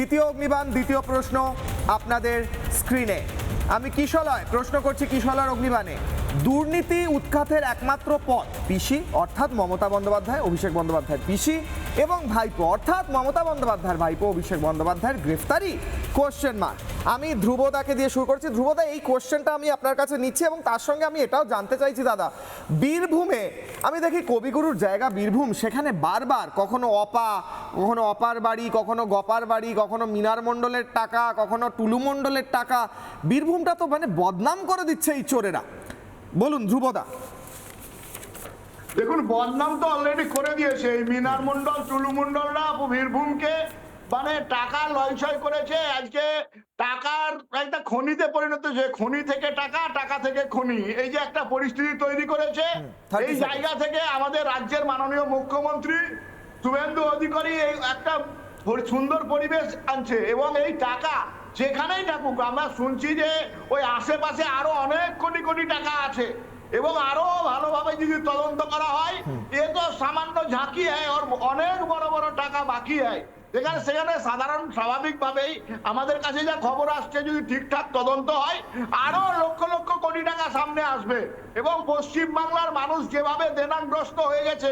দ্বিতীয় অগ্নিবাণ, দ্বিতীয় প্রশ্ন আপনাদের স্ক্রিনে। আমি কিশলয় প্রশ্ন করছি, কিশলয় অগ্নিবাণে দুর্নীতি উৎখাতের একমাত্র পথ পিসি অর্থাৎ মমতা বন্দ্যোপাধ্যায়, অভিষেক বন্দ্যোপাধ্যায়ের পিসি এবং ভাইপো অর্থাৎ মমতা বন্দ্যোপাধ্যায়ের ভাইপো অভিষেক বন্দ্যোপাধ্যায়ের গ্রেফতারি? Question mark. আমি ধ্রুবদাকে দিয়ে শুরু করছি। ধ্রুবদা, এই কোশ্চেনটা আমি আপনার কাছে নিচ্ছি এবং তার সঙ্গে আমি এটাও জানতে চাইছি দাদা, বীরভূমে আমি দেখি কবিগুরুর জায়গা বীরভূম, সেখানে বারবার কখনো অপার বাড়ি, কখনো গপার বাড়ি, কখনো মিনার মণ্ডলের টাকা, কখনো টুলু মণ্ডলের টাকা, বীরভূমটা তো মানে বদনাম করে দিচ্ছে এই চোরেরা। বলুন ধ্রুবদা। দেখুন, বদনাম তো অলরেডি করে দিয়েছে এই মিনার মন্ডল, টুলু মন্ডলরা বীরভূমকে মানে টাকা লয়ছয় করেছে। আজকে টাকার একটা খনিতে পরিণত হয়েছে, খনি থেকে টাকা, টাকা থেকে খনি, এই যে একটা পরিস্থিতি তৈরি করেছে। এই জায়গা থেকে আমাদের রাজ্যের মাননীয় মুখ্যমন্ত্রী শুভেন্দু অধিকারী এই একটা সুন্দর পরিবেশ আনছে এবং এই টাকা যেখানেই থাকুক, আমরা শুনছি যে ওই আশেপাশে আরো অনেক কোটি কোটি টাকা আছে এবং আরো ভালোভাবে যদি তদন্ত করা হয়, এ তো সামান্য ঝাঁকি হয়, ওর অনেক বড় বড় টাকা বাকি হয়। সেখানে সাধারণ স্বাভাবিকভাবেই আমাদের কাছে যা খবর আসছে, যদি ঠিকঠাক তদন্ত হয় আরো লক্ষ লক্ষ কোটি টাকা সামনে আসবে। এবং পশ্চিম বাংলার মানুষ যেভাবে দেনাগ্রস্ত হয়ে গেছে,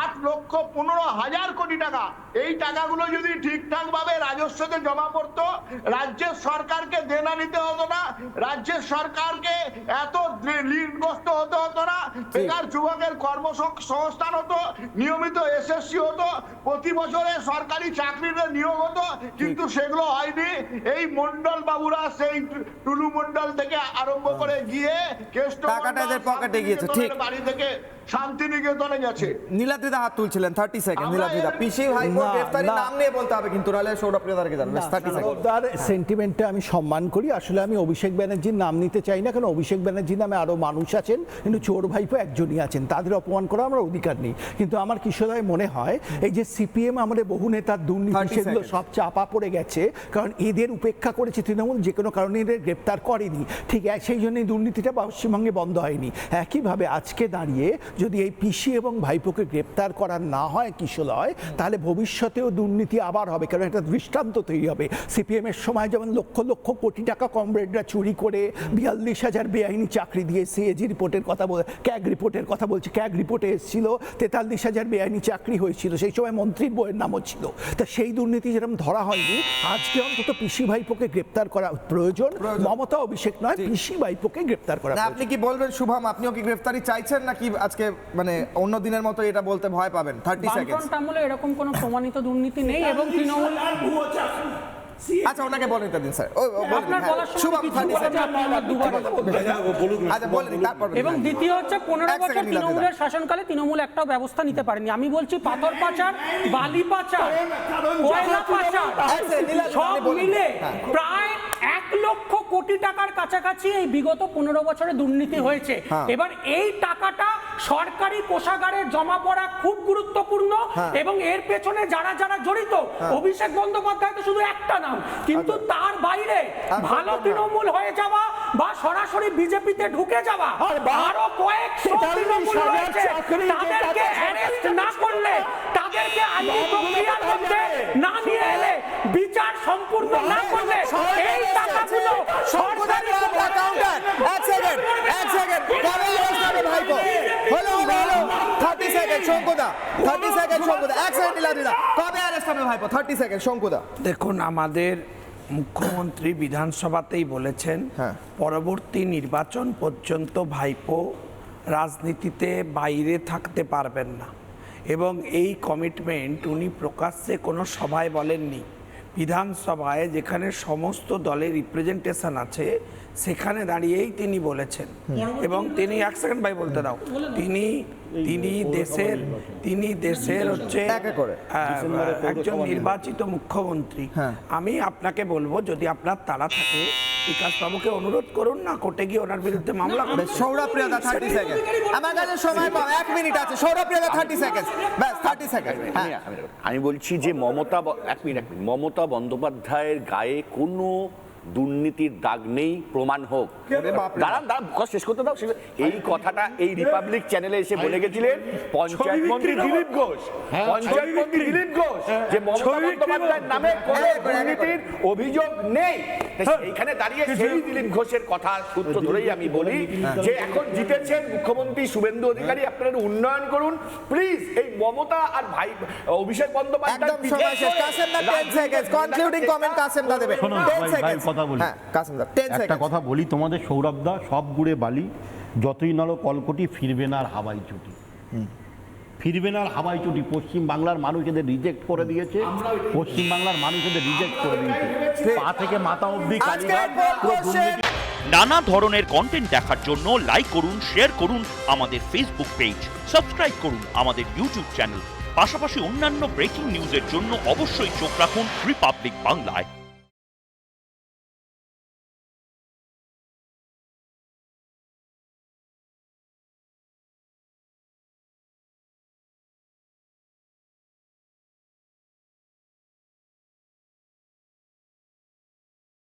8,15,000 কোটি টাকা, এই টাকাগুলো যদি ঠিকঠাক ভাবে রাজস্বতে জমা পড়তো, রাজ্যের সরকারকে দেনা নিতে হতো না, রাজ্যের সরকারকে এত ঋণগ্রস্ত হতে হতো না, বেকার যুবকের কর্মসংস্থান হতো, নিয়মিত এসএসসি হতো, প্রতি বছরে সরকারি চাকরিতে নিয়োগ হতো, কিন্তু সেগুলো হয়নি। এই মন্ডল বাবুরা সেই টুলু মন্ডল থেকে আরম্ভ করে গিয়ে কেষ্ট পকেটে গিয়েছে, ঠিক বাড়ি থেকে শান্তিনিকেতনে গেছে। নীলাদ্রিদা হাত তুলছিলেন, 30 সেকেন্ড। নীলাদ্রিদা, পিসি ভাইপো গ্রেফতারি নাম নিয়ে বলতে হবে কিন্তু, নাহলে সৌরভপ্রিয়দাকে জানবেন। 30 সেকেন্ড। তার সেন্টিমেন্টটা আমি সম্মান করি, আসলে আমি অভিষেক ব্যানার্জির নাম নিতে চাই না, কারণ অভিষেক ব্যানার্জির নামে আরো মানুষ আছেন, কিন্তু চোর ভাইপো একজনই আছেন, তাদের অপমান করা আমার অধিকার নেই। কিন্তু আমার কিশোরায় মনে হয় এই যে সিপিএম আমাদের বহু নেতার দুর্নীতি সেগুলো সব চাপা পড়ে গেছে, কারণ এদের উপেক্ষা করেছে তৃণমূল, যে কোনো কারণে এদের গ্রেপ্তার করেনি, ঠিক সেই জন্যই দুর্নীতিটা পশ্চিমবঙ্গে বন্ধ হয়নি। একইভাবে আজকে দাঁড়িয়ে যদি এই পিসি এবং ভাইপোকে গ্রেপ্তার করা না হয় কিশোরয়, তাহলে ভবিষ্যতেও দুর্নীতি আবার হবে, কারণ একটা দৃষ্টান্ত তৈরি হবে। সিপিএম এর সময় যেমন লক্ষ লক্ষ কোটি টাকা কমরেডরা চুরি করে 42,000 বেআইনি চাকরি দিয়ে সিএজি রিপোর্টের কথা ক্যাগ রিপোর্টের কথা বলছে, ক্যাগ রিপোর্টে এসেছিল 43,000 বেআইনি চাকরি হয়েছিল, সেই সময় মন্ত্রীর বইয়ের নামও ছিল। তা সেই দুর্নীতি যেরকম ধরা হয়নি, আজকে অন্তত পিসি ভাইপোকে গ্রেপ্তার করা প্রয়োজন। মমতা অভিষেক নয়, পিসি ভাইপোকে গ্রেপ্তার করা। আপনি কি বলবেন শুভম, আপনিও কি গ্রেফতারি চাইছেন নাকি আজকে মানে অন্য দিনের মতো এটা বলতে ভয় পাবেন? 30 সেকেন্ড। আমলে এরকম কোনো প্রমাণিত দুর্নীতি নেই এবং তৃণমূল। আচ্ছা, ওনাকে বলেন দিন স্যার। আপনার বলার সময় কিছু কথা আপনি আমার দুবার আচ্ছা বলেন, তারপর। এবং দ্বিতীয় হচ্ছে 15 বছর তৃণমূলের শাসনকালে তৃণমূল একটাও ব্যবস্থা নিতে পারেনি। আমি বলছি পাথর পাচার, বালি পাচার, কয়লা পাচার সব মিলে প্রায় 1 লক্ষ কোটি টাকার কাছাকাছি এই বিগত 15 বছরে দুর্নীতি হয়েছে। এবার এই টাকাটা সরকারি কোষাগারে জমা পড়া খুব গুরুত্বপূর্ণ এবং এর পেছনে যারা যারা জড়িত, অভিষেক বন্দ্যোপাধ্যায় তো শুধু একটা নাম, কিন্তু তার বাইরে ভালো তৃণমূল হয়ে যাওয়া বা সরাসরি বিজেপিতে ঢুকে যাওয়া আরো কয়েকশো তৃণমূল রয়েছে। তাদেরকে অ্যারেস্ট না করলে, তাদেরকে আইনি প্রক্রিয়ার মধ্যে না নিয়ে এলে, বিচার সম্পূর্ণ না করলে এই টাকাগুলো সরকারি অ্যাকাউন্টার। এক সেকেন্ড কবে অ্যারেস্ট হবে ভাইপো? হলো 30 সেকেন্ড শঙ্কুদা, 30 সেকেন্ড শঙ্কুদা, এক সেকেন্ড নীলাদ্রিদা, কবে অ্যারেস্ট হবে ভাইপো? 30 সেকেন্ড শঙ্কুদা। দেখুন, আমাদের মুখ্যমন্ত্রী বিধানসভাতেই বলেছেন পরবর্তী নির্বাচন পর্যন্ত ভাইপো রাজনীতিতে বাইরে থাকতে পারবেন না, এবং এই কমিটমেন্ট উনি প্রকাশ্যে কোনো সভায় বলেননি। বিধানসভায় যেখানে সমস্ত দলের রিপ্রেজেন্টেশন আছে সেখানে দাঁড়িয়েই তিনি বলেছেন, এবং তিনি এক সেকেন্ড ভাই বলতে দাও, তিনি দেশের হচ্ছে একজন নির্বাচিত মুখ্যমন্ত্রী। আমি আপনাকে বলবো, যদি আপনার তাড়া থাকে বিকাশ বাবুকে অনুরোধ করুন না, কোর্টে গিয়ে ওনার বিরুদ্ধে মামলা করুন। সৌরভপ্রিয়দা 30 সেকেন্ড, আমার কাছে সময় পাও, 1 মিনিট আছে। সৌরভপ্রিয়দা 30 সেকেন্ড, ব্যাস 30 সেকেন্ড। আমি বলছি যে মমতা বন্দ্যোপাধ্যায়ের গায়ে কোনো দুর্নীতির দাগ নেই, প্রমাণ হোক। দাঁড়ান শেষ করতে দাও। এই কথাটা এই রিপাবলিক চ্যানেলে এসে বলে গেছিলেন পঞ্চায়েত মন্ত্রী দিলীপ ঘোষ, পঞ্চায়েত মন্ত্রী দিলীপ ঘোষ, যে মমতা বন্দ্যোপাধ্যায়ের নামে কোনো দুর্নীতির অভিযোগ নেই। এইখানে দাঁড়িয়ে সেই দিলীপ ঘোষের কথা সূত্র ধরেই আমি বলি যে এখন জিতেছেন মুখ্যমন্ত্রী শুভেন্দু অধিকারী, আপনারা উন্নয়ন করুন প্লিজ। এই মমতা আর ভাই অভিষেক বন্দ্যোপাধ্যায় একদম সময় শেষ। কাসেম দা 10 সেকেন্ড কনক্লুডিং কমেন্ট কাসেম দা দেবে। শোনো 10 ভাই, সেকেন্ড কথা বলি। হ্যাঁ কাসেম দা 10 একটা সেকেন্ড। কথা বলি, তোমাদের সৌরভ দা সব গুড়ে বালি, যতই নালো কলকটি, ফিরবে না আর হাওয়াই চটি। ফিরবে না আর হাওয়াই চটি। পশ্চিম বাংলার মানুষ এদের রিজেক্ট করে দিয়েছে, পশ্চিম বাংলার মানুষ এদের রিজেক্ট করে দিয়েছে, পা থেকে মাথা অবধি কালীঘাট পুরো দুর্নীতি। নানা ধরনের কন্টেন্ট দেখার জন্য লাইক করুন, শেয়ার করুন আমাদের ফেসবুক পেজ, সাবস্ক্রাইব করুন আমাদের ইউটিউব চ্যানেল। পাশাপাশি অন্যান্য ব্রেকিং নিউজের জন্য অবশ্যই চোখ রাখুন রিপাবলিক বাংলায়।